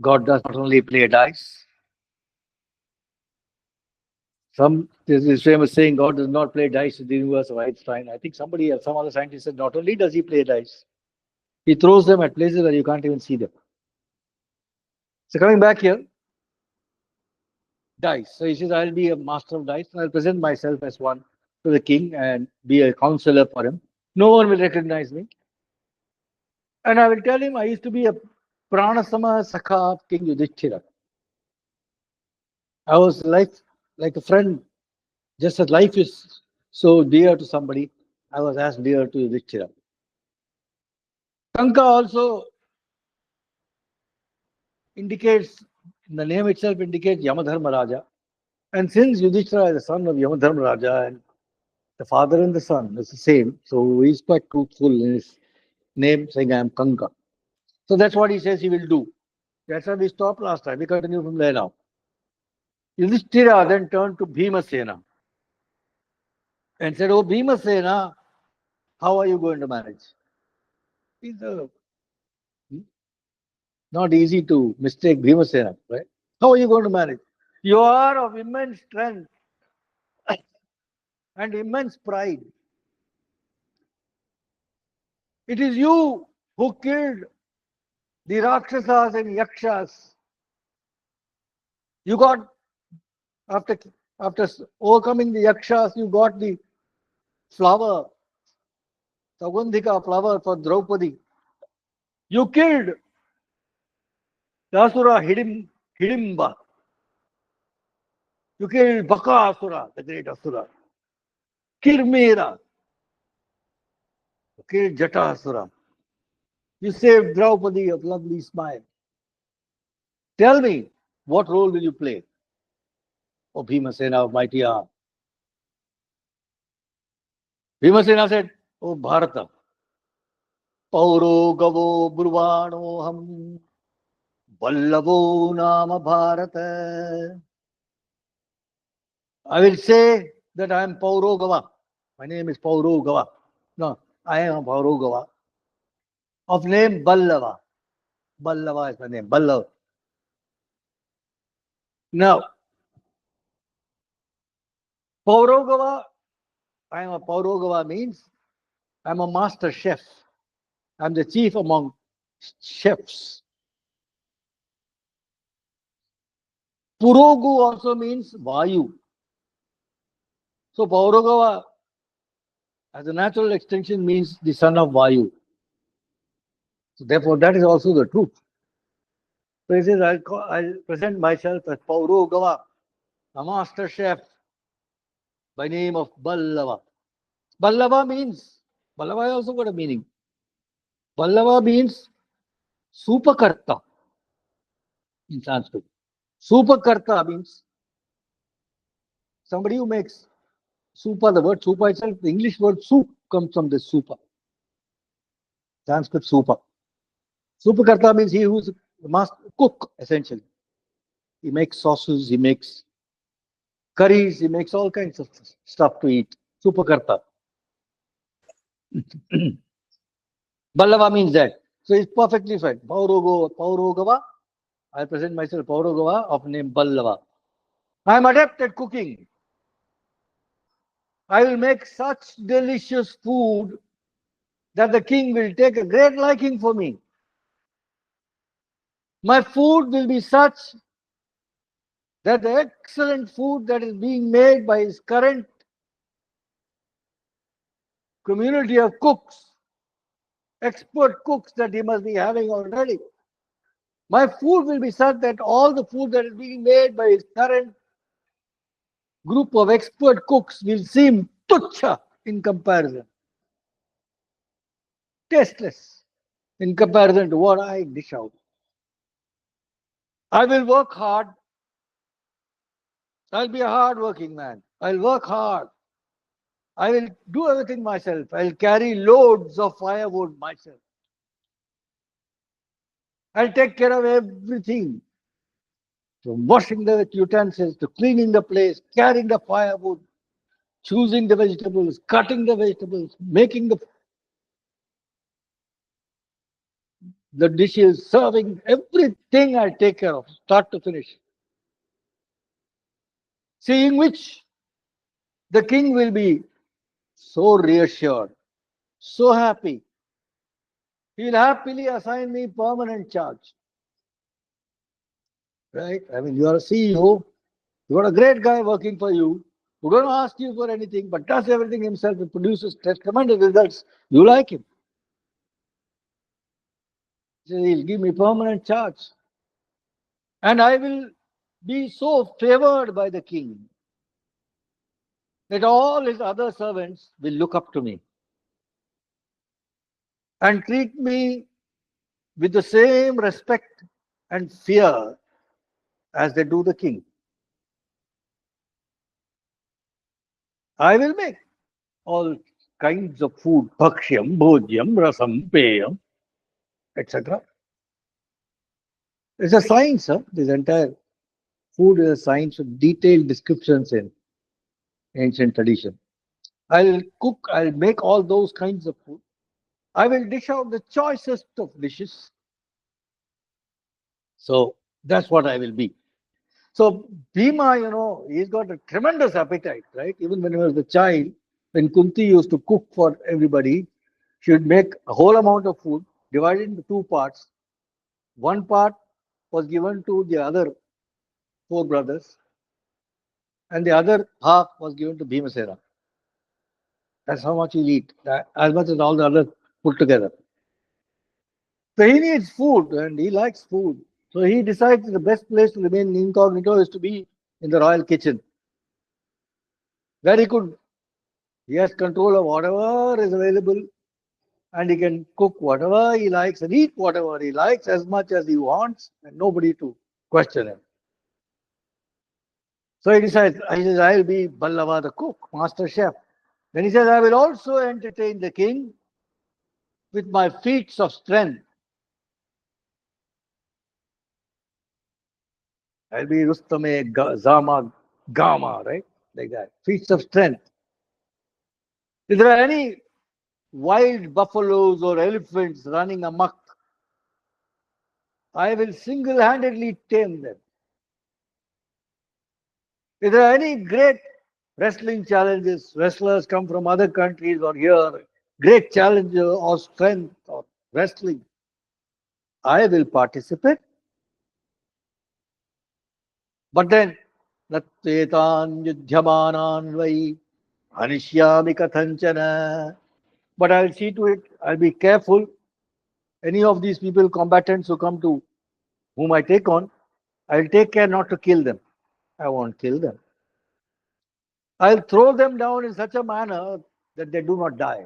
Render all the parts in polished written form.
God does not only play dice. There's this famous saying, God does not play dice with the universe of Einstein. I think some other scientist said, not only does he play dice, he throws them at places where you can't even see them. So coming back here, dice. So he says, I'll be a master of dice, and I'll present myself as one to the king and be a counselor for him. No one will recognize me. And I will tell him I used to be a Pranasama Sakha of King Yudhishthira. I was like a friend, just as life is so dear to somebody, I was as dear to Yudhishthira. Kanka also indicates, the name itself indicates Yamadharma Raja. And since Yudhishthira is the son of Yamadharma Raja and the father and the son is the same, so he's quite truthful in his name, saying I am Kanka. So that's what he says he will do. That's why we stopped last time. We continue from there now. Yudhishthira then turned to Bhima Sena and said, Oh Bhima Sena, how are you going to manage? It's not easy to mistake Bhima Sena, right? How are you going to manage? You are of immense strength and immense pride. It is you who killed the Rakshasas and Yakshas. You got, after overcoming the Yakshas, you got the flower, Gandhika flower for Draupadi. You killed the Asura Hidimba. You killed Bakasura, the great Asura. Kirmira. You killed Jatasura. You saved Draupadi of lovely smile. Tell me, what role will you play? O Bhimasena of mighty arm. Bhimasena said, O Bharata, Pauro Gavo Bruvano Ham Ballavo Nama Bharata. I will say that I am Paurogava. My name is Paurogava. No, I am Paurogava. Of name Balava. Balava is my name. Balava. Now, Paurogava, I am a Paurogava means I am a master chef. I am the chief among chefs. Purogu also means Vayu. So Paurogava, as a natural extension, means the son of Vayu. So therefore, that is also the truth. So he says, I'll present myself as Paurogava, a master chef by name of Balava. Balava also got a meaning. Balava means Supakarta in Sanskrit. Supakarta means somebody who makes Supa, the word Supa itself, the English word soup comes from this Supa. Sanskrit Supa. Supakarta means he who's the master cook, essentially. He makes sauces, he makes curries, he makes all kinds of stuff to eat. Supakarta. Balava means that. So it's perfectly fine. Paurogava. I present myself Paurogava of name Balava. I am adept at cooking. I will make such delicious food that the king will take a great liking for me. My food will be such that the excellent food that is being made by his current community of cooks, expert cooks that he must be having already. My food will be such that all the food that is being made by his current group of expert cooks will seem tuchha in comparison, tasteless in comparison to what I dish out. I will work hard. I'll be a hard-working man. I'll work hard. I will do everything myself. I'll carry loads of firewood myself. I'll take care of everything, from washing the utensils to cleaning the place, carrying the firewood, choosing the vegetables, cutting the vegetables, making the The dishes, serving, everything I take care of, start to finish. Seeing which the king will be so reassured, so happy. He will happily assign me permanent charge. Right? I mean, you are a CEO, you got a great guy working for you, who don't ask you for anything, but does everything himself and produces tremendous results. You like him. So he'll give me permanent charge. And I will be so favored by the king that all his other servants will look up to me and treat me with the same respect and fear as they do the king. I will make all kinds of food, bhakshyam, bhojyam, rasam, peyam, etc. It's a science, huh? This entire food is a science with detailed descriptions in ancient tradition. I'll cook, I'll make all those kinds of food. I will dish out the choicest of dishes. So that's what I will be. So Bhima, he's got a tremendous appetite, right? Even when he was a child, when Kunti used to cook for everybody, she would make a whole amount of food, divided into two parts. One part was given to the other four brothers, and the other half was given to Bhimasena. That's how much he'll eat, as much as all the others put together. So he needs food and he likes food. So he decides the best place to remain incognito is to be in the royal kitchen, where he has control of whatever is available and he can cook whatever he likes and eat whatever he likes as much as he wants and nobody to question him. So he says, I'll be Balava the cook, master chef. Then he says, I will also entertain the king with my feats of strength. I'll be Rustame, Zama, Gama, right? Like that. Feats of strength. If there are any wild buffaloes or elephants running amok, I will single handedly tame them. If there are any great wrestling challenges, wrestlers come from other countries or here, great challenge or strength or wrestling, I will participate. But then, Nattetan Yudhyamanan Vai Anishyami Kathanchana. But I'll see to it, I'll be careful. Any of these people, combatants who come to whom I take on, I'll take care not to kill them. I won't kill them. I'll throw them down in such a manner that they do not die.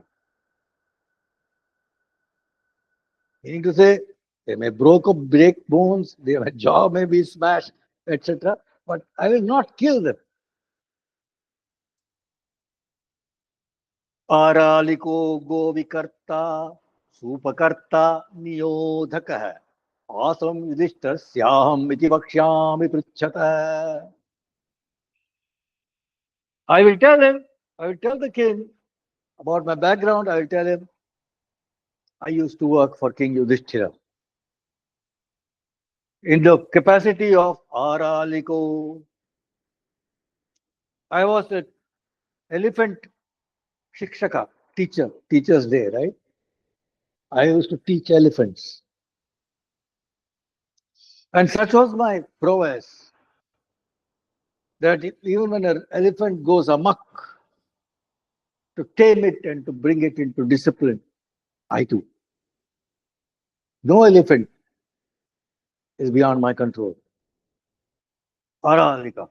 Meaning to say, they may break bones, their jaw may be smashed, etc. But I will not kill them. आरालिको गोविकर्ता सूपकर्ता नियोधकः आसं युधिष्ठिरस्याहम् इति वक्ष्यामि पृच्छतः. I will tell him, I will tell the king about my background. I will tell him I used to work for King Yudhishthira in the capacity of Araliko. I was an elephant shikshaka, teacher's day, right? I used to teach elephants. And such was my prowess that even when an elephant goes amok, to tame it and to bring it into discipline, I do. No elephant is beyond my control. Aralika.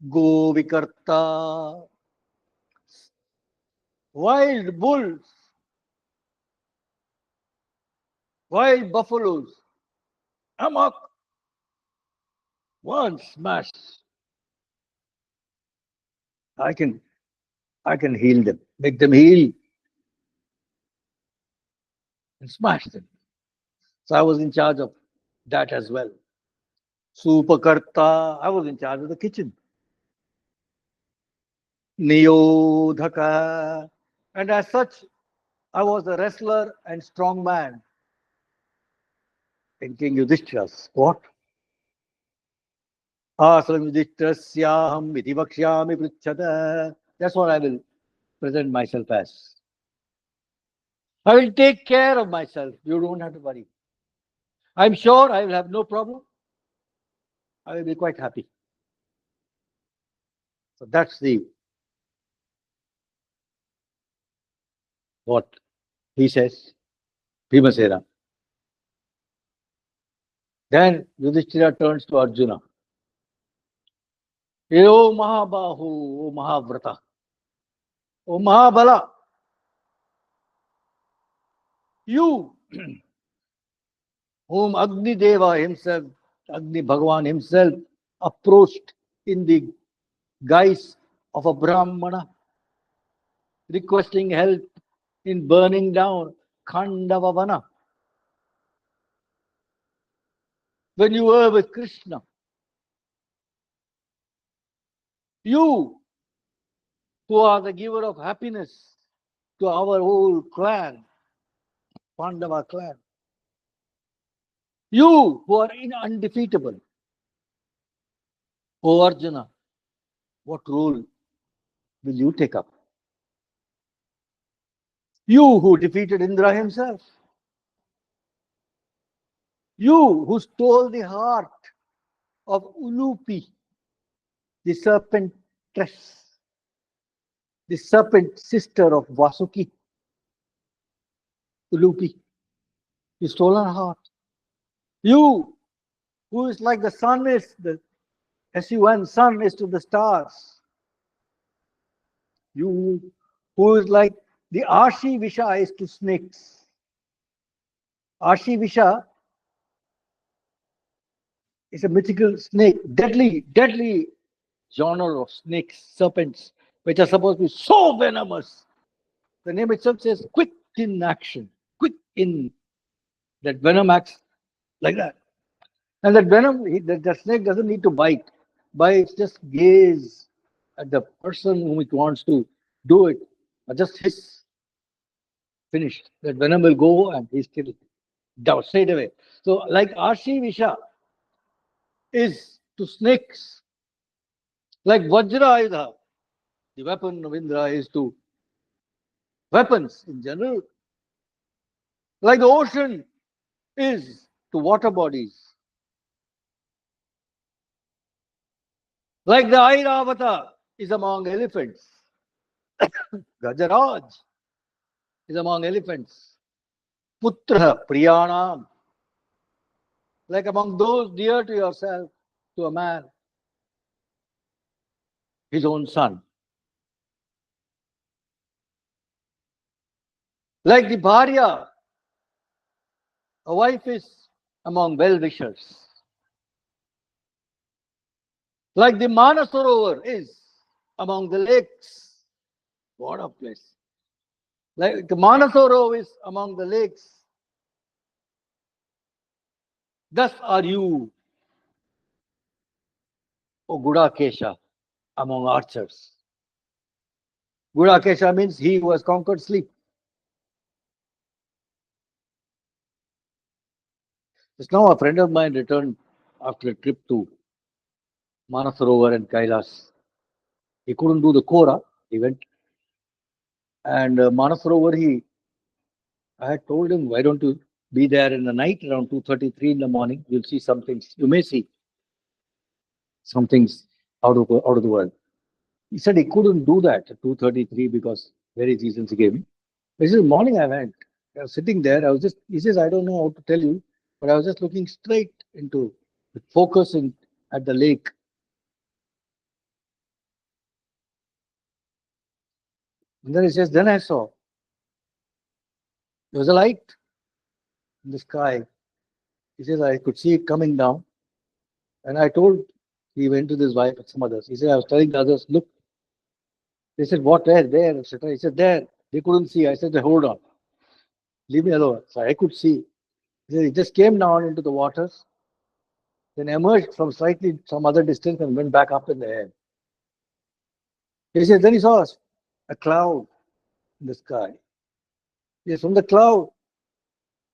Go Vikarta. Wild bulls, wild buffaloes, amok, one smash. I can I can heal them, make them heal and smash them. So I was in charge of that as well. Supakarta, I was in charge of the kitchen. Niyodhaka. And as such, I was a wrestler and strong man. in King Yudhishthira's court. Asram Yudhishthirasyaham iti vakshyami pritchata. That's what I will present myself as. I will take care of myself. You don't have to worry. I'm sure I will have no problem. I will be quite happy. So that's the what he says. Bhima Sena. Then Yudhishthira turns to Arjuna. O Mahabahu, O Mahavrata, O Mahabala, you whom Agni Deva himself, Agni Bhagavan himself approached in the guise of a Brahmana, requesting help in burning down Khandavavana. When you were with Krishna, you who are the giver of happiness to our whole clan, Pandava clan, you who are undefeatable, O Arjuna, what role will you take up? You who defeated Indra himself, you who stole the heart of Ulupi, the serpentress, the serpent sister of Vasuki, Ulupi, you stole her heart. You who is like the sun is, the sun, sun is to the stars. You who is like the Ashi Visha is to snakes. Ashi Visha is a mythical snake, deadly genre of snakes, serpents, which are supposed to be so venomous. The name itself says quick in action, quick in that venom acts like that. And that venom, the snake doesn't need to bite. Bites, just gaze at the person whom it wants to do it, or just hiss, finished. That venom will go and he's killed down straight away. So, like Ashi Visha is to snakes, like Vajra Ayudha, the weapon of Indra is to weapons in general, like the ocean is to water bodies, like the Airavata is among elephants, Gajaraj is among elephants, Putra Priyanam, like among those dear to yourself, to a man, his own son. Like the Bharya, a wife is among well-wishers. Like the Manasarovar is among the lakes. What a place. Like the Manasarovar is among the lakes. Thus are you, O Gudakesha, among archers. Gudakesha means he who has conquered sleep. Just now a friend of mine returned after a trip to Manasarovar and Kailas. He couldn't do the Kora, he went. And Manasarovar, I had told him, why don't you be there in the night around 2:33 in the morning? You'll see some things. You may see some things out of the world. He said he couldn't do that at 2:33 because various reasons he gave me. This is morning I went. I was sitting there. He says, I don't know how to tell you, but I was just looking straight into, focusing at the lake. And then he says, then I saw there was a light in the sky. He says, I could see it coming down. And I told, he went to his wife and some others. He said, I was telling the others, look. They said, what, there, etc. He said, there. They couldn't see. I said, hold on. Leave me alone. So I could see. He said, it just came down into the waters, then emerged from slightly some other distance and went back up in the air. He said, then he saw a cloud in the sky. Yes, from the cloud,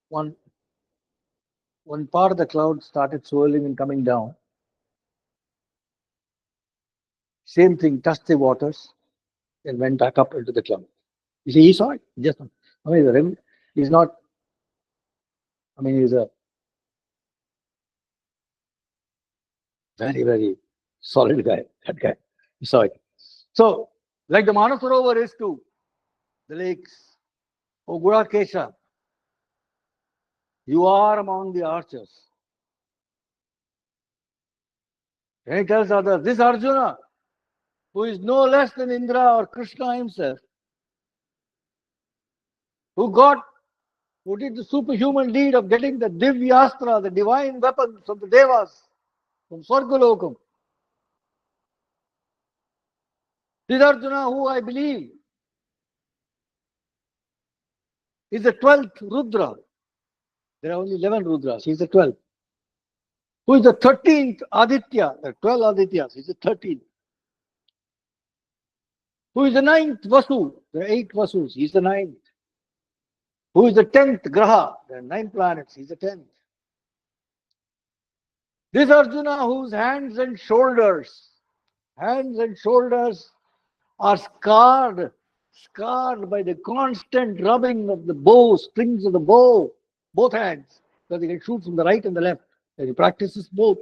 one one part of the cloud started swirling and coming down. Same thing, touched the waters and went back up into the cloud. You see, he saw it. Just, I mean, he's not, I mean, he's a very, very solid guy, that guy. He saw it. So, like the Manasarovar is to the lakes, O Gudakesha, you are among the archers. And he tells others, this Arjuna, who is no less than Indra or Krishna himself, who did the superhuman deed of getting the Divyastra, the divine weapons of the Devas from Swargalokam. This Arjuna, who I believe is the 12th Rudra. There are only 11 Rudras. He is the 12th. Who is the 13th Aditya? There are 12 Adityas. He is the 13th. Who is the 9th Vasu? There are 8 Vasus. He is the 9th. Who is the 10th Graha? There are 9 planets. He is the 10th. This Arjuna, whose hands and shoulders are scarred by the constant rubbing of the bow, strings of the bow, both hands, so they can shoot from the right and the left. And he practices both.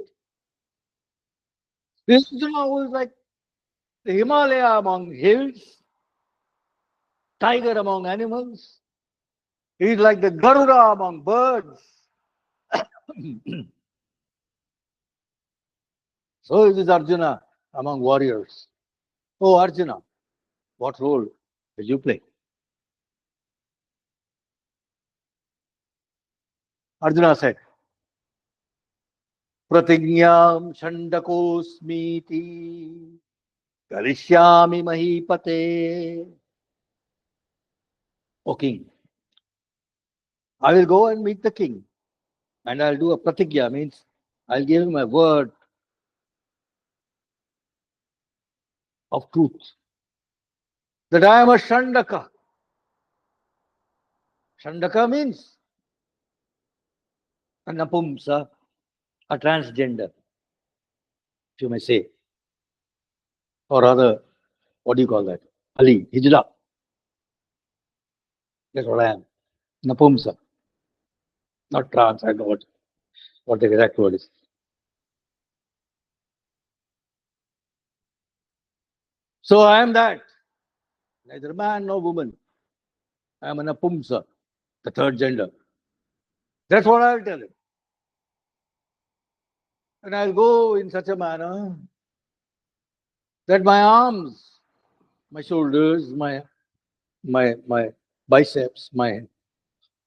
This Arjuna who is like the Himalaya among hills, tiger among animals. He is like the Garuda among birds. So is this Arjuna among warriors. Oh, Arjuna, what role will you play? Arjuna said, Pratigyam Shandakosmiti Karishyami Mahipate. O king, I will go and meet the king and I'll do a pratigya, means I'll give him a word of truth that I am a Shandaka. Shandaka means a Napumsa, a transgender, if you may say. Or rather, what do you call that? Ali, Hijra. That's what I am. Napumsa. Not trans, I don't know what the exact word is. So I am that. Neither man nor woman. I am an Napumsa, the third gender. That's what I'll tell him. And I'll go in such a manner that my arms, my shoulders, my biceps, my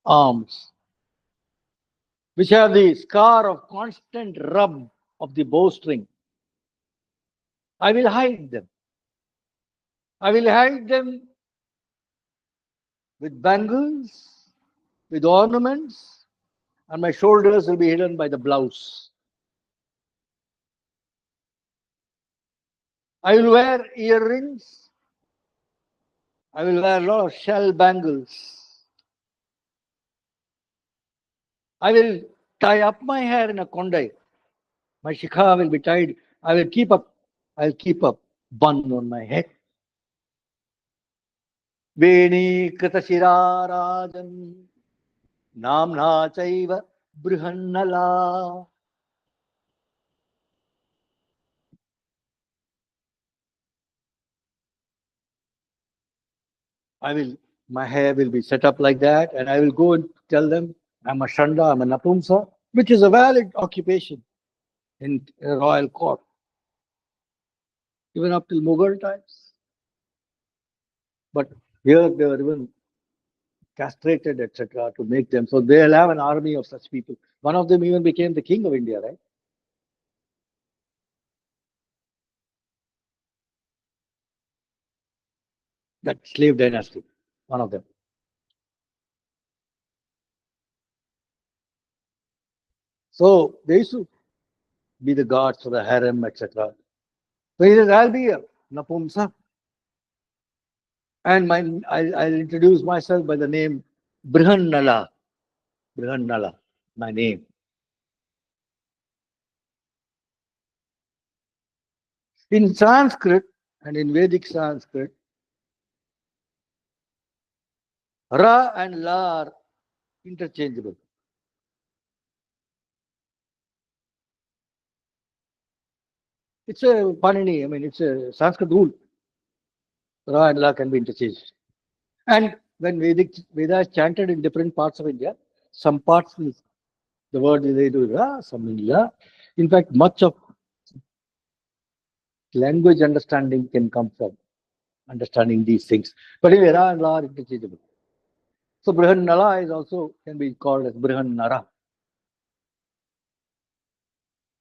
arms, which have the scar of constant rub of the bowstring, I will hide them. I will hide them with bangles, with ornaments, and my shoulders will be hidden by the blouse. I will wear earrings. I will wear a lot of shell bangles. I will tie up my hair in a kondai. My shikha will be tied. I'll keep a bun on my head. Veni Kritashira Rajan Namna Chaiva Brhan Nala. My hair will be set up like that, and I will go and tell them I'm a Shanda, I'm a Napumsa, which is a valid occupation in a royal court, even up till Mughal times. But here they were even castrated, etc., to make them. So they'll have an army of such people. One of them even became the king of India, right? That slave dynasty, one of them. So they used to be the guards for the harem, etc. So he says, I'll be a Napumsa. And I'll introduce myself by the name Brhan Nala. Brhan Nala, my name. In Sanskrit and in Vedic Sanskrit, Ra and La are interchangeable. It's a Panini, I mean, it's a Sanskrit rule. Ra and La can be interchanged. And when Vedas chanted in different parts of India, some parts the word is either Ra, some in La. In fact, much of language understanding can come from understanding these things. But anyway, Ra and La are interchangeable. So Brhan Nala is also can be called as Brhan Nara.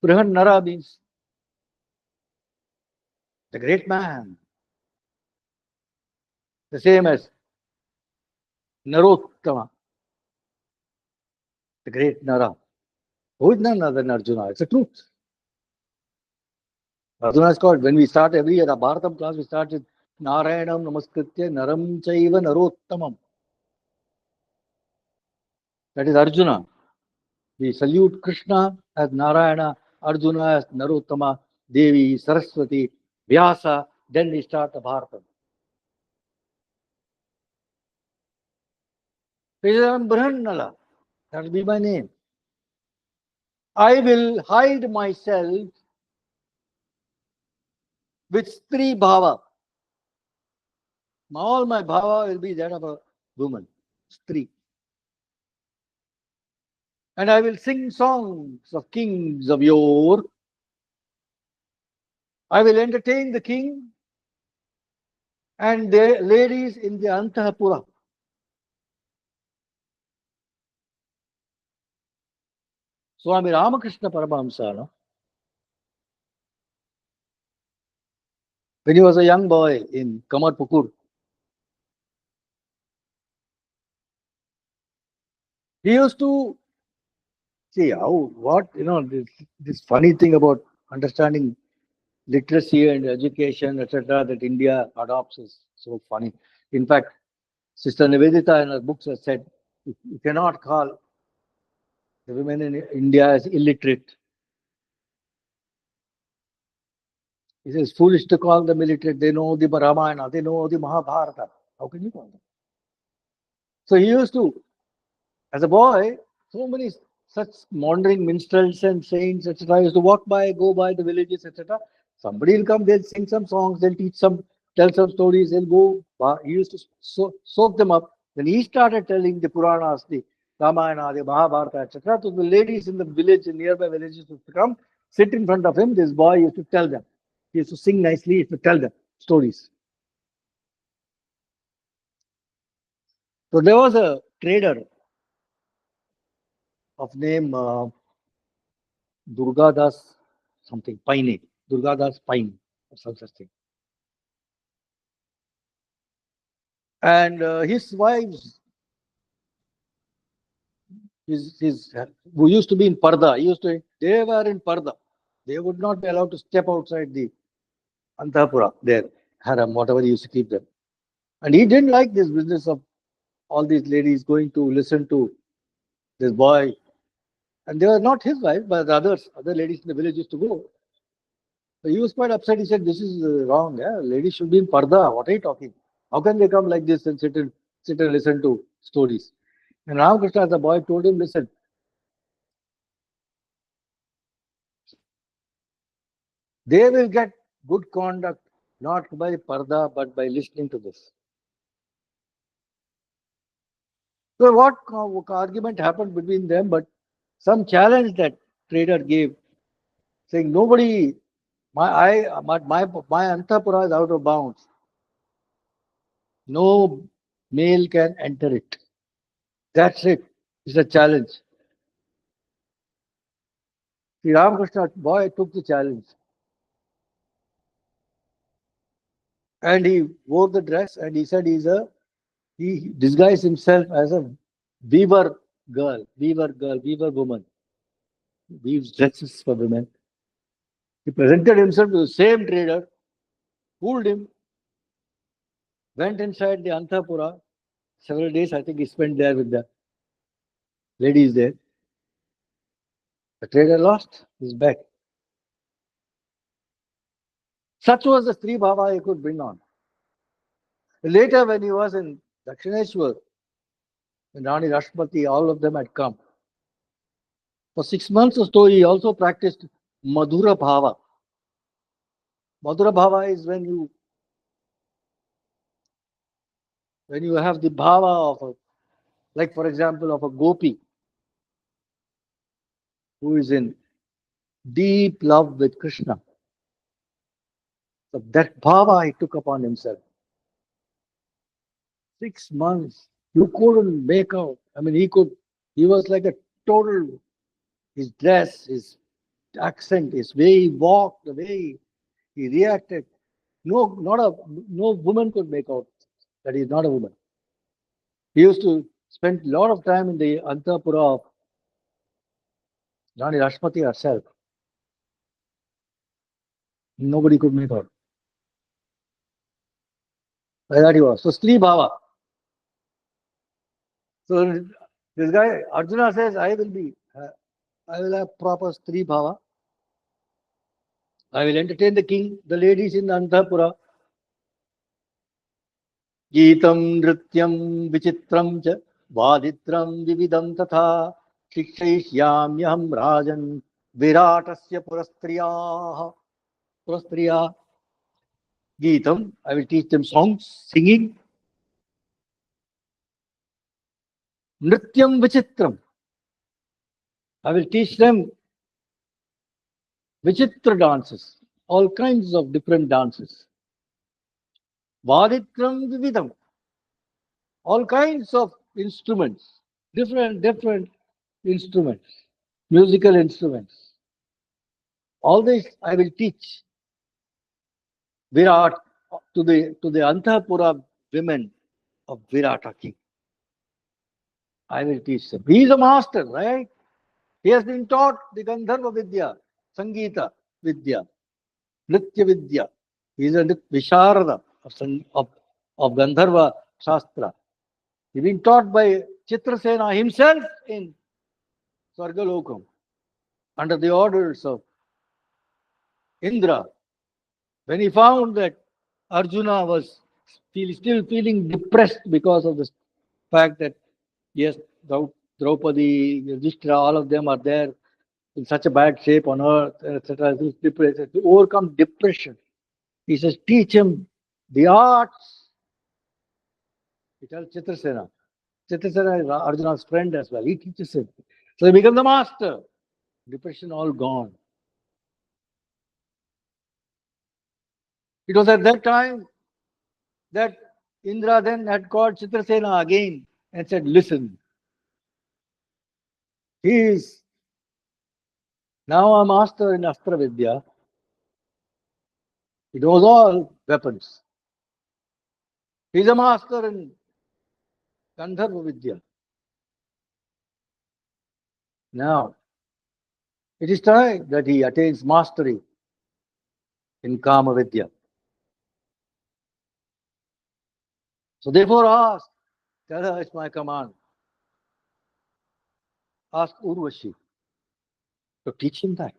Brhan Nara means the great man, the same as Narottama, the great Nara. Who is none other than Arjuna? It's a truth. Arjuna is called, when we start every year, the Bharatam class, we start with Narayanam Namaskritya Naram Chaiva Narottamam. That is Arjuna. We salute Krishna as Narayana, Arjuna as Narottama, Devi, Saraswati, Vyasa. Then we start the Bharatam. Brhan Nala. That will be my name. I will hide myself with Stri Bhava. All my bhava will be that of a woman, Stri. And I will sing songs of kings of yore. I will entertain the king and the ladies in the Antahapura. Swami Ramakrishna Paramahamsa, no? When he was a young boy in Kamarpukur, he used to see this funny thing about understanding literacy and education, etc., that India adopts is so funny. In fact, Sister Nivedita in her books has said, you cannot call the women in India as illiterate. He says, foolish to call them illiterate. They know the Ramayana, they know the Mahabharata. How can you call them? So he used to, as a boy, so many such wandering minstrels and saints, etc. used to walk by, go by the villages, etc. Somebody will come, they'll sing some songs, they'll tell some stories, they'll go. He used to soak them up. Then he started telling the Puranas, the Ramayana, the Mahabharata, etc. To the ladies in the village, in nearby villages, used to come, sit in front of him. This boy used to tell them. He used to sing nicely, he used to tell them stories. So there was a trader of name Durgadas something, Paine, Durgadas Pine, or some such thing. And his wives, who used to be in Parda, they were in Parda. They would not be allowed to step outside the Antapura, their harem, whatever he used to keep them. And he didn't like this business of all these ladies going to listen to this boy. And they were not his wives, but the other ladies in the village used to go. So he was quite upset. He said, this is wrong. Yeah? Ladies should be in Parda. What are you talking? How can they come like this and sit and listen to stories? And Ramakrishna, as a boy, told him, listen, they will get good conduct not by Parda but by listening to this. So what argument happened between them? But some challenge that trader gave, saying nobody, my Antapura is out of bounds. No male can enter it. That's it. It's a challenge. The Ramakrishna boy took the challenge. And he wore the dress and he said he disguised himself as a weaver woman. Weaves dresses for women. He presented himself to the same trader, fooled him, went inside the Antapura. Several days, I think he spent there with the ladies there. The trader lost his bet. Such was the Sri Bhava he could bring on. Later, when he was in Dakshineshwar, when Rani Rashtrapati, all of them had come. For 6 months or so, he also practiced Madhura Bhava. Madhura Bhava is when you have the bhava of like for example, of a gopi who is in deep love with Krishna. So that bhava he took upon himself. 6 months, you couldn't make out. I mean, he was like a total, his dress, his accent, his way he walked, the way he reacted. No woman could make out that he's not a woman. He used to spend a lot of time in the Antapura of Rani Rashtrapati herself. Nobody could make out. Like that he was. So, Sri Bhava. So, this guy, Arjuna says, I will have proper Sri Bhava. I will entertain the king, the ladies in the Antapura. Geetam, Nrityam, Vichitram, cha, Vaditram, Vividam, Tatha, Shikshaishyamyaham Rajan, Viratasya Purastriya. Geetam, I will teach them songs, singing. Nrityam, Vichitram, I will teach them Vichitra dances, all kinds of different dances. Vaditram, Vividam, all kinds of instruments, different instruments, musical instruments. All this I will teach Virat to the Antapura women of Virata king. I will teach them. He is a master, right? He has been taught the Gandharva Vidya, Sangeeta Vidya, Nritya Vidya. He is a Visharada of Gandharva Shastra. He has been taught by Chitrasena himself in Swargalokam under the orders of Indra. When he found that Arjuna was still feeling depressed because of the fact that, yes, Draupadi, Yudhishthira, all of them are there in such a bad shape on earth, etc. He's depressed. To overcome depression, he says, teach him the arts. He tells Chitrasena. Chitrasena is Arjuna's friend as well. He teaches him. So he becomes the master. Depression all gone. It was at that time that Indra then had called Chitrasena again and said, listen, he is now a master in Astra Vidya. He knows all weapons. He is a master in Gandharva Vidya. Now, it is time that he attains mastery in Kama Vidya. So therefore ask, tell her it's my command. Ask Urvashi to teach him that.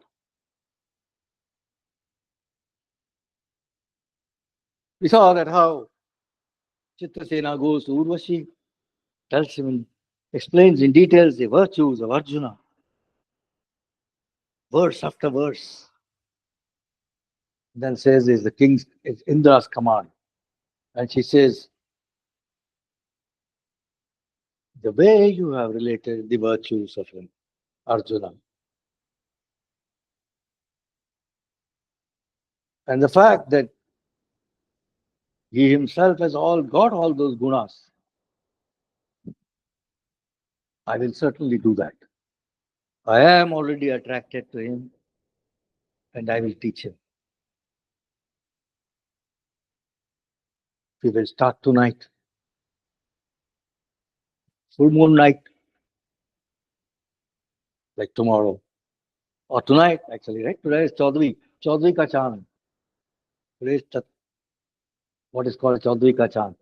We saw that how Chitrasena goes to Urvashi, tells him, explains in details the virtues of Arjuna, verse after verse. Then says is the king's, it's Indra's command. And she says, the way you have related the virtues of him, Arjuna, and the fact that he himself has got all those gunas, I will certainly do that. I am already attracted to him and I will teach him. We will start tonight. Full moon night, like tomorrow. Or tonight, actually, right? Today is Chaudhary. Chaudhary ka chand. Today is what is called Chaudhary ka chand.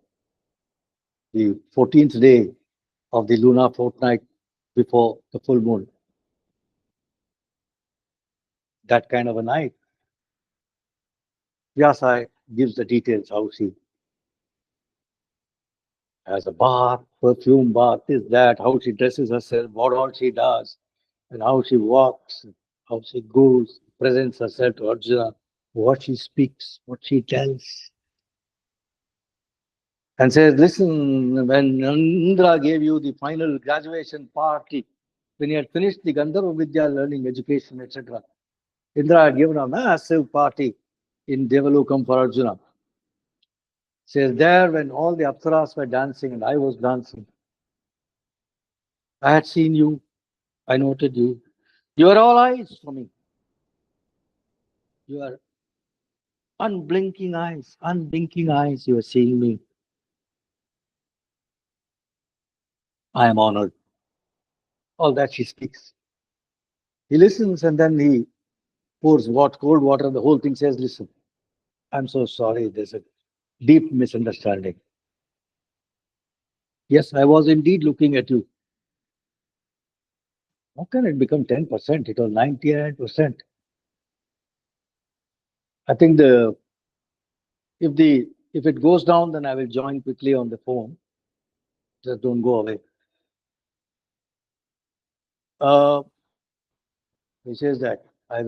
The 14th day of the lunar fortnight before the full moon. That kind of a night. Vyasa gives the details how she has a bath, perfume bath, this, that, how she dresses herself, what all she does, and how she walks, how she goes, presents herself to Arjuna, what she speaks, what she tells. And says, listen, when Indra gave you the final graduation party, when he had finished the Gandharva Vidya learning, education, etc., Indra had given a massive party in Devalokam for Arjuna. Says there when all the Apsaras were dancing and I was dancing, I had seen you, I noted you. You are all eyes for me. You are unblinking eyes, you are seeing me. I am honored. All that she speaks. He listens and then he pours cold water. The whole thing says, listen, I'm so sorry. There's a deep misunderstanding. Yes, I was indeed looking at you. How can it become 10%? It was 99%. I think if it goes down, then I will join quickly on the phone. Just don't go away. He says that I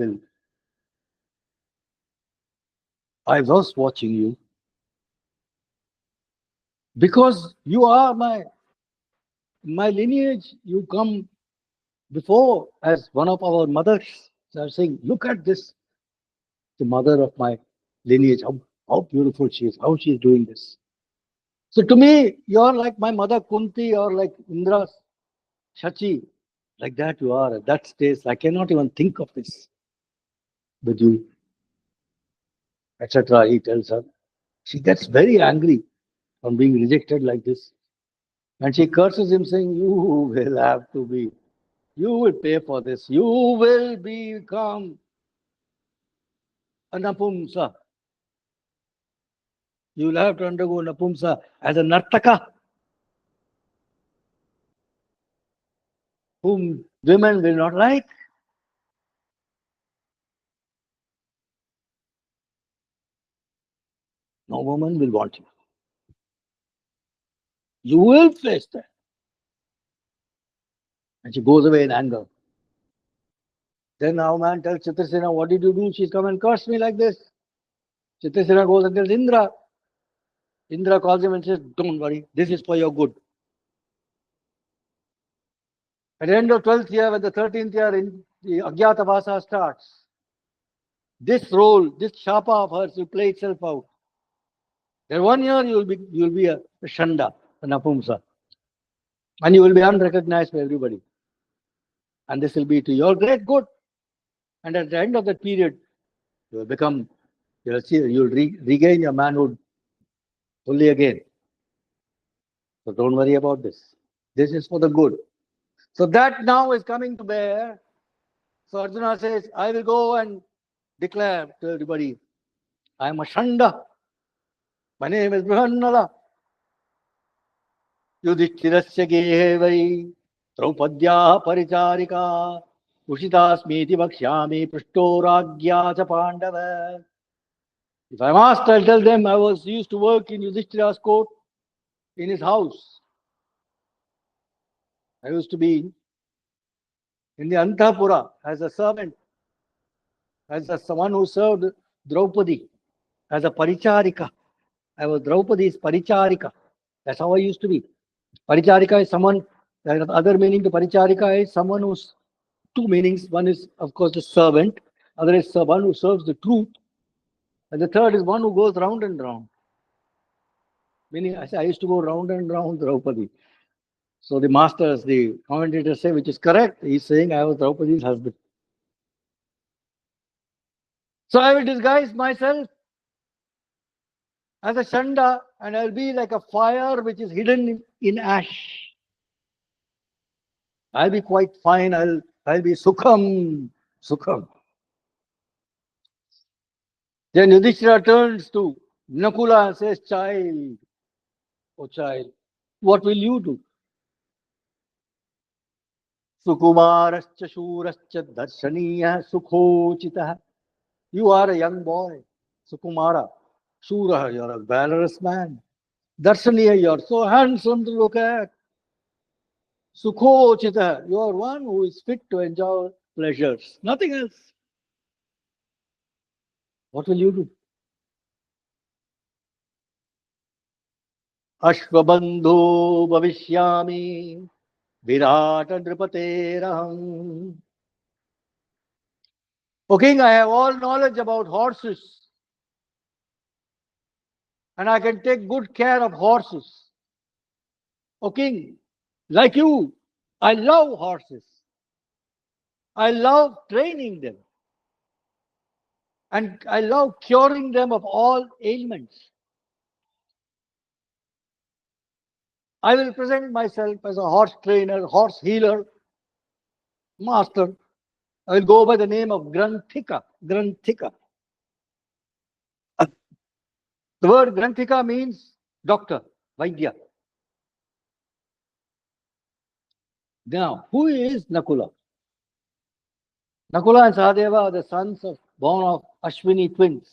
was watching you because you are my lineage. You come before as one of our mothers. So I'm saying, look at this, the mother of my lineage, how beautiful she is, how she is doing this. So to me, you're like my mother Kunti or like Indra's Shachi. Like that you are at that stage. I cannot even think of this with you, etc. He tells her. She gets very angry on being rejected like this. And she curses him, saying, you will have to be, you will pay for this. You will become a Napumsa. You will have to undergo Napumsa as a Nartaka, whom women will not like. No woman will want you. You will face that. And she goes away in anger. Then our man tells Chitrasena, what did you do? She's come and cursed me like this. Chitrasena goes and tells Indra. Indra calls him and says, don't worry, this is for your good. At the end of 12th year, when the 13th year in the Agyatavasa starts, this role, this shapa of hers will play itself out. In 1 year, you will be a Shanda, a Napumsa. And you will be unrecognized by everybody. And this will be to your great good. And at the end of that period, you will become, you'll regain your manhood fully again. So don't worry about this. This is for the good. So that now is coming to bear. So Arjuna says, I will go and declare to everybody, I am a Shanda. My name is Brhan Nala. Yudhishthirasya gehe vai Draupadya paricharika Ushitasmiti vakshyami Prishto ragya cha Pandavas. If I'm asked, I'll tell them I was used to work in Yudhishthira's court, in his house. I used to be in the Antapura as a servant, as someone who served Draupadi, as a paricharika. I was Draupadi's paricharika. That's how I used to be. Paricharika is someone, the other meaning to paricharika is someone who's two meanings. One is, of course, the servant. Other is one who serves the truth. And the third is one who goes round and round. Meaning, I used to go round and round Draupadi. So the masters, the commentators say, which is correct. He's saying, I was Draupadi's husband. So I will disguise myself as a Shanda and I'll be like a fire which is hidden in ash. I'll be quite fine. I'll be Sukham. Sukham. Then Yudhishthira turns to Nakula and says, child, oh child, what will you do? Sukumarascha Shurascha Darshaniya Sukhochitah. You are a young boy. Sukumara. Shura, you're a valorous man. Darshaniya, you're so handsome to look at. Sukhochita, you're one who is fit to enjoy pleasures. Nothing else. What will you do? Ashvabandhu bhavishyami Virata Nripateraham. O king, I have all knowledge about horses. And I can take good care of horses. O king, like you, I love horses. I love training them. And I love curing them of all ailments. I will present myself as a horse trainer, horse healer, master. I will go by the name of Grantika. Grantika. The word Grantika means doctor, Vaidya. Now, who is Nakula? Nakula and Sahadeva are the sons born of Ashwini twins.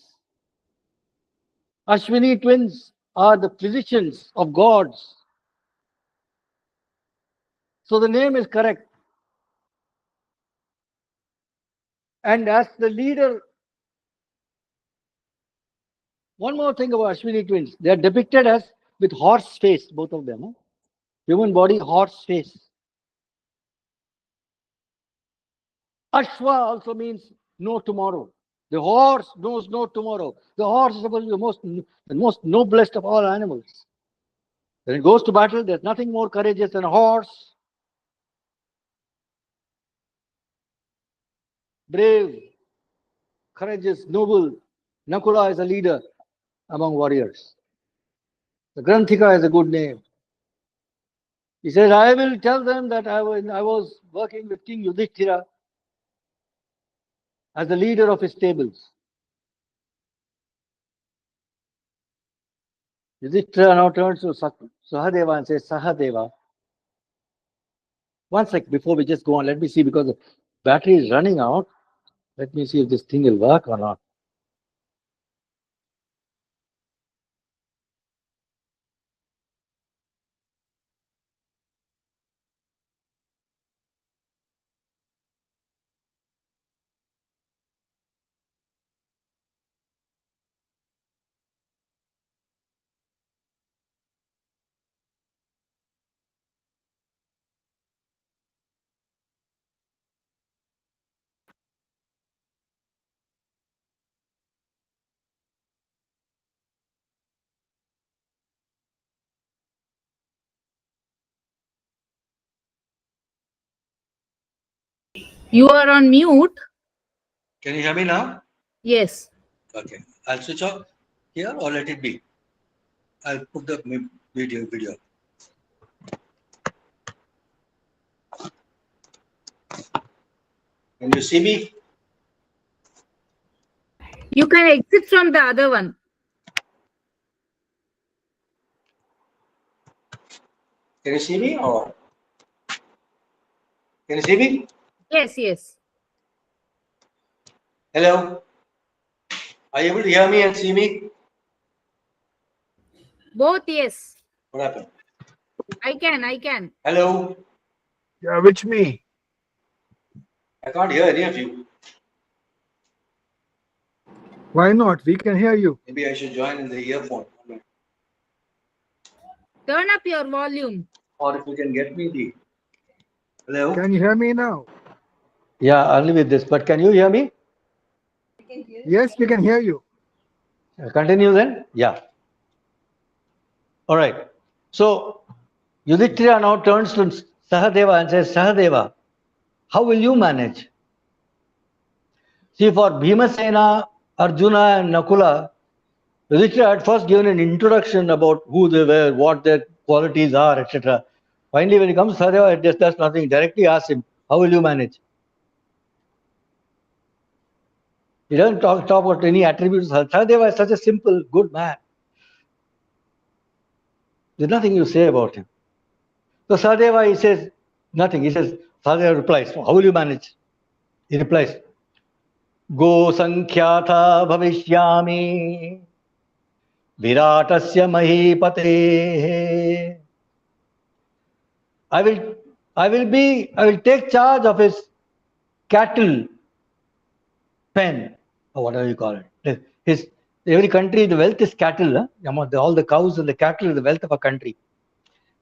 Ashwini twins are the physicians of gods. So the name is correct. And as the leader, one more thing about Ashwini twins. They are depicted as with horse face, both of them. Human body, horse face. Ashwa also means no tomorrow. The horse knows no tomorrow. The horse is supposed to be the most noblest of all animals. When it goes to battle, there's nothing more courageous than a horse. Brave, courageous, noble. Nakula is a leader among warriors. The Grantika is a good name. He says, I will tell them that I was working with King Yudhishthira as the leader of his stables. Yudhishthira now turns to Sahadeva and says, Sahadeva, one sec before we just go on, let me see, because the battery is running out. Let me see if this thing will work or not. You are on mute. Can you hear me now? Yes. Okay. I'll switch off here or let it be. I'll put the video. Can you see me? You can exit from the other one. Can you see me or? Can you see me? Yes, yes. Hello? Are you able to hear me and see me? Both, yes. What happened? I can. Hello? Yeah, which me? I can't hear any of you. Why not? We can hear you. Maybe I should join in the earphone. Turn up your volume. Or if you can get me the... Hello? Can you hear me now? Yeah, only with this. But can you hear me? Yes, we can hear you. Continue then? Yeah. All right. So, Yudhishthira now turns to Sahadeva and says, Sahadeva, how will you manage? See, for Bhimasena, Arjuna and Nakula, Yudhishthira had first given an introduction about who they were, what their qualities are, etc. Finally, when it comes to Sahadeva, it just does nothing. Directly asks him, how will you manage? He doesn't talk about any attributes. Sahadeva is such a simple, good man. There's nothing you say about him. So Sahadeva, he says nothing. He says, Sahadeva replies, how will you manage? He replies, Go Sankhyata Bhavishyami Viratasya Mahipate. I will take charge of his cattle pen, or whatever you call it. His every country, the wealth is cattle. Huh? All the cows and the cattle is the wealth of a country.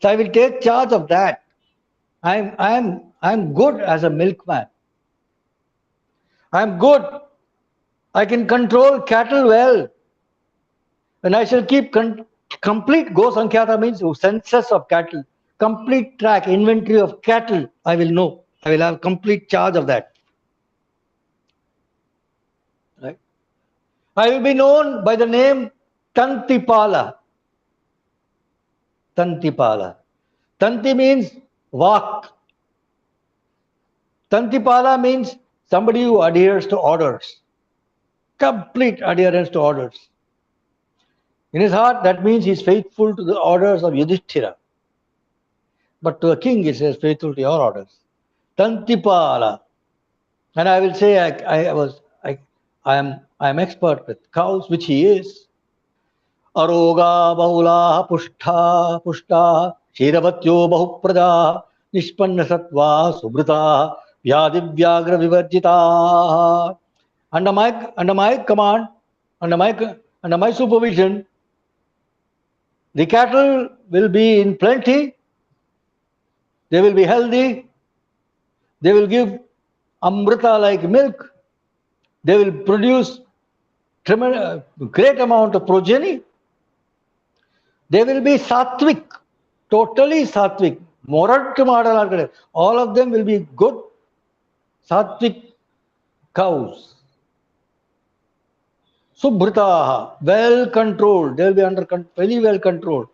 So I will take charge of that. I'm good as a milkman. I'm good. I can control cattle well, and I shall keep complete. Go Sankhya means census of cattle, complete track, inventory of cattle. I will know. I will have complete charge of that. Right? I will be known by the name Tantipala. Tantipala. Tanti means vak. Tantipala means somebody who adheres to orders. Complete adherence to orders. In his heart, that means he is faithful to the orders of Yudhishthira. But to a king, he says, faithful to your orders. Tantipala. And I will say, I am expert with cows, which he is. Aroga bahula pushta shiravatyo bahuprada nishpanna satva subhrita vyadivyagra vivarjita. Under my command, under my supervision, the cattle will be in plenty, they will be healthy, they will give amrita like milk, they will produce great amount of progeny, they will be sattvic, totally sattvic. All of them will be good sattvic cows. Subhritaha, well controlled, they will be very well controlled,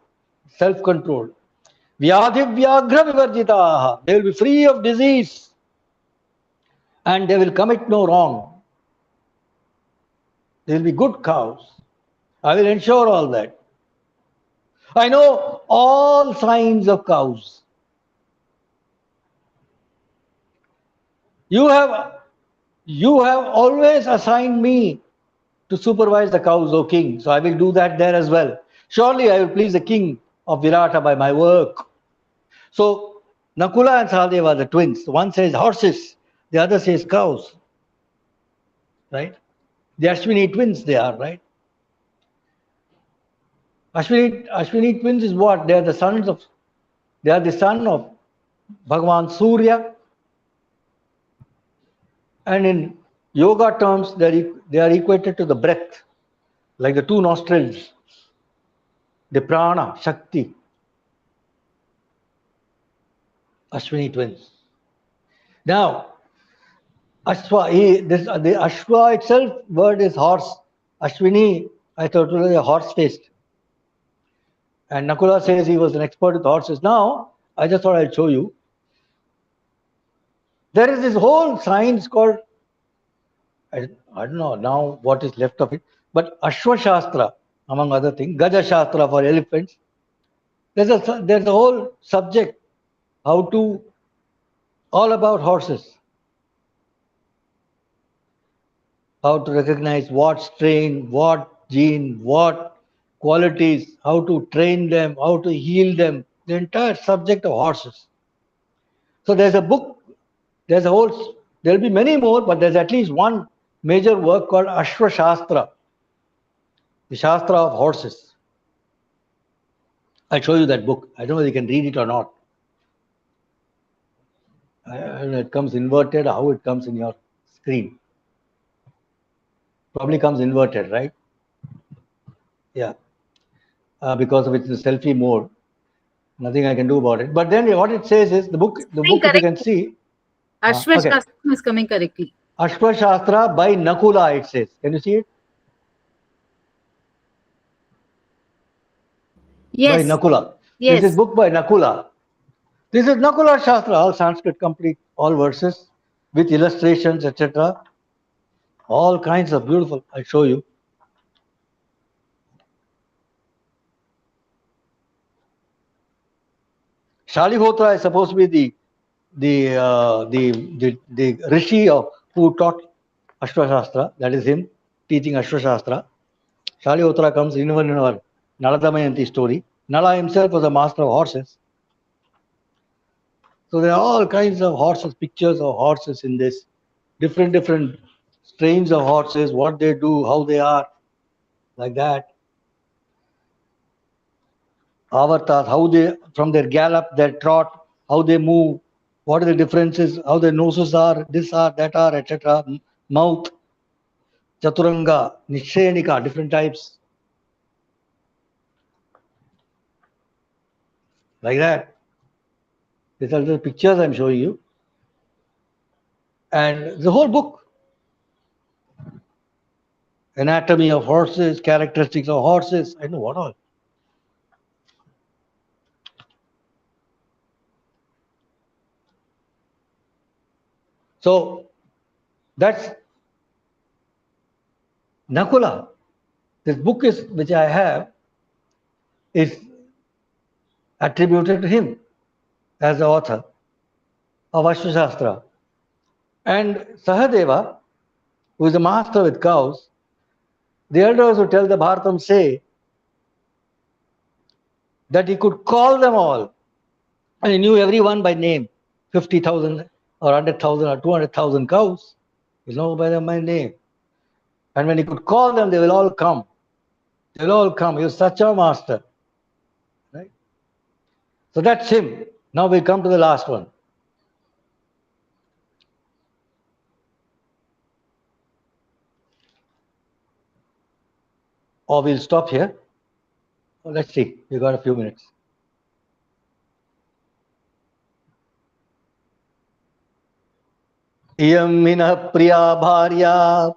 self-controlled. Vyadhivyagra vivarjitaha, they will be free of disease and they will commit no wrong. They will be good cows. I will ensure all that. I know all signs of cows. You have always assigned me to supervise the cows, O king. So I will do that there as well. Surely I will please the king of Virata by my work. So Nakula and Sahadeva are the twins. One says horses, the other says cows. Right? The Ashwini twins they are, right? Ashwini twins is what? They are the son of Bhagavan Surya. And in yoga terms, they are equated to the breath, like the two nostrils, the prana, Shakti. Ashwini twins. Now, Ashwa, the Ashwa itself word is horse. Ashwini, I thought it was a horse-faced. And Nakula says he was an expert with horses. Now, I just thought I'd show you. There is this whole science called, I don't know now what is left of it, but Ashwa Shastra, among other things, Gaja Shastra for elephants. There's a whole subject, all about horses. How to recognize what strain, what gene, what qualities, how to train them, how to heal them, the entire subject of horses. So there's a book, there'll be many more, but there's at least one major work called Ashwa Shastra, the Shastra of horses. I'll show you that book. I don't know whether you can read it or not. It comes inverted, how it comes in your screen. Probably comes inverted, right? Yeah. Because of its selfie mode. Nothing I can do about it. But then what it says is the book if you can see. Ashwa Shastra is coming correctly. Ashwa Shastra by Nakula, it says. Can you see it? Yes. By Nakula. Yes. This is book by Nakula. This is Nakula Shastra, all Sanskrit complete, all verses with illustrations, etc. All kinds of beautiful. I'll show you. Shalihotra is supposed to be the rishi who taught Ashwashastra, that is him teaching Ashwashastra. Shalihotra comes even in our Naladamayanti story. Nala himself was a master of horses. So there are all kinds of horses, pictures of horses in this. Different strains of horses, what they do, how they are, like that. Avatars, how they, from their gallop, their trot, how they move, what are the differences, how their noses are, this are, that are, etc. Mouth, Chaturanga, Nishayanika, different types. Like that. These are the pictures I'm showing you. And the whole book. Anatomy of horses, characteristics of horses, I know what all. So that's Nakula. This book is which I have is attributed to him as the author of Ashwashastra. And Sahadeva, who is a master with cows, the elders who tell the Bharatam say that he could call them all and he knew everyone by name. 50,000 or 100,000 or 200,000 cows, he knows by them by name. And when he could call them, they will all come. They will all come. He was such a master. Right? So that's him. Now we come to the last one. Or we'll stop here. Well, let's see. We got a few minutes. इयं मिनः प्रिया भार्या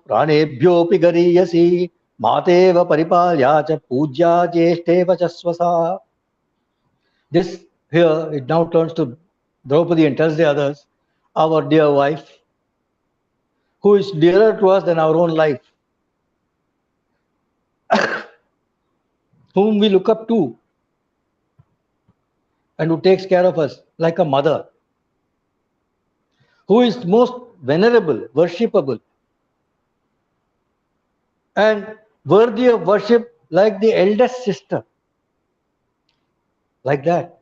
प्राणेभ्योऽपि गरीयसी मातेव परिपाल्या च पूज्या ज्येष्ठेव च स्वसा. This here it now turns to Draupadi and tells the others, our dear wife, who is dearer to us than our own life, whom we look up to and who takes care of us like a mother, who is most venerable, worshipable, and worthy of worship like the eldest sister. Like that.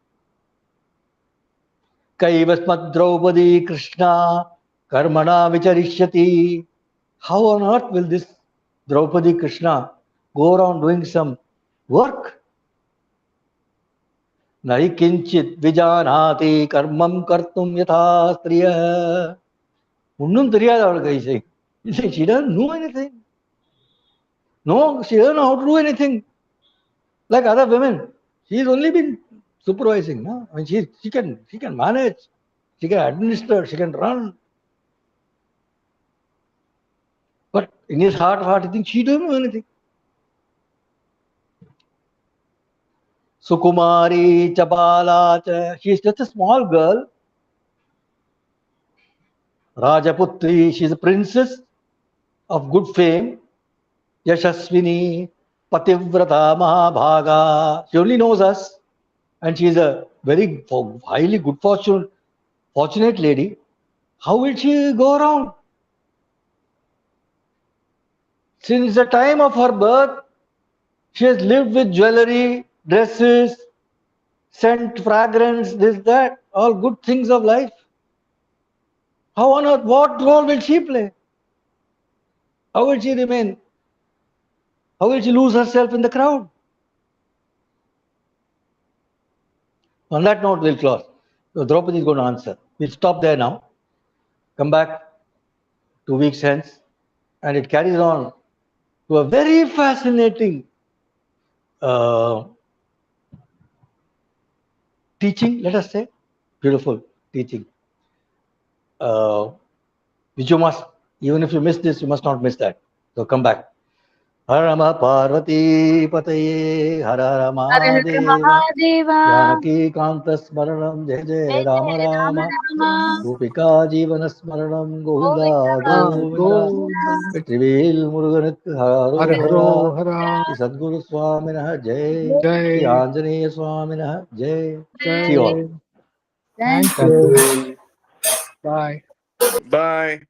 Kaivasmat Draupadi Krishna Karmana Vicharishyati. How on earth will this Draupadi Krishna go around doing some work? Nahi kinchit vijanati karmam kartum yatha striya. Unnum theriyada avalukku, he's saying. He's saying she doesn't know anything. No, she doesn't know how to do anything. Like other women. She's only been supervising. No? I mean, she can manage, she can administer, she can run. But in his heart of heart, he thinks she doesn't know anything. Sukumari Chapala, she is just a small girl. Rajaputri, she is a princess of good fame. Yashaswini, Pativrata Mahabhaga. She only knows us. And she is a very highly good fortunate lady. How will she go around? Since the time of her birth, she has lived with jewelry, dresses, scent, fragrance, this, that, all good things of life. How on earth, what role will she play? How will she remain? How will she lose herself in the crowd? On that note, we'll close. So Draupadi is going to answer. We'll stop there now. Come back 2 weeks hence. And it carries on to a very fascinating teaching, let us say. Beautiful teaching. Which you must, even if you miss this, you must not miss that. So come back. Har Rama Parvati Pataye Har Har Mahadeva Janaki Kanta Smaranam Jai Jai Rama Rama Gopika Jivana Smaranam Govinda Govinda Vetrivel Muruganak Hare Haro Hare Hara Hare. Sadguru Swaminah Jai Jai. Shri Anjaneya Swaminah Jai. Jai. See you all. Thank Thank you. you. Bye. Bye.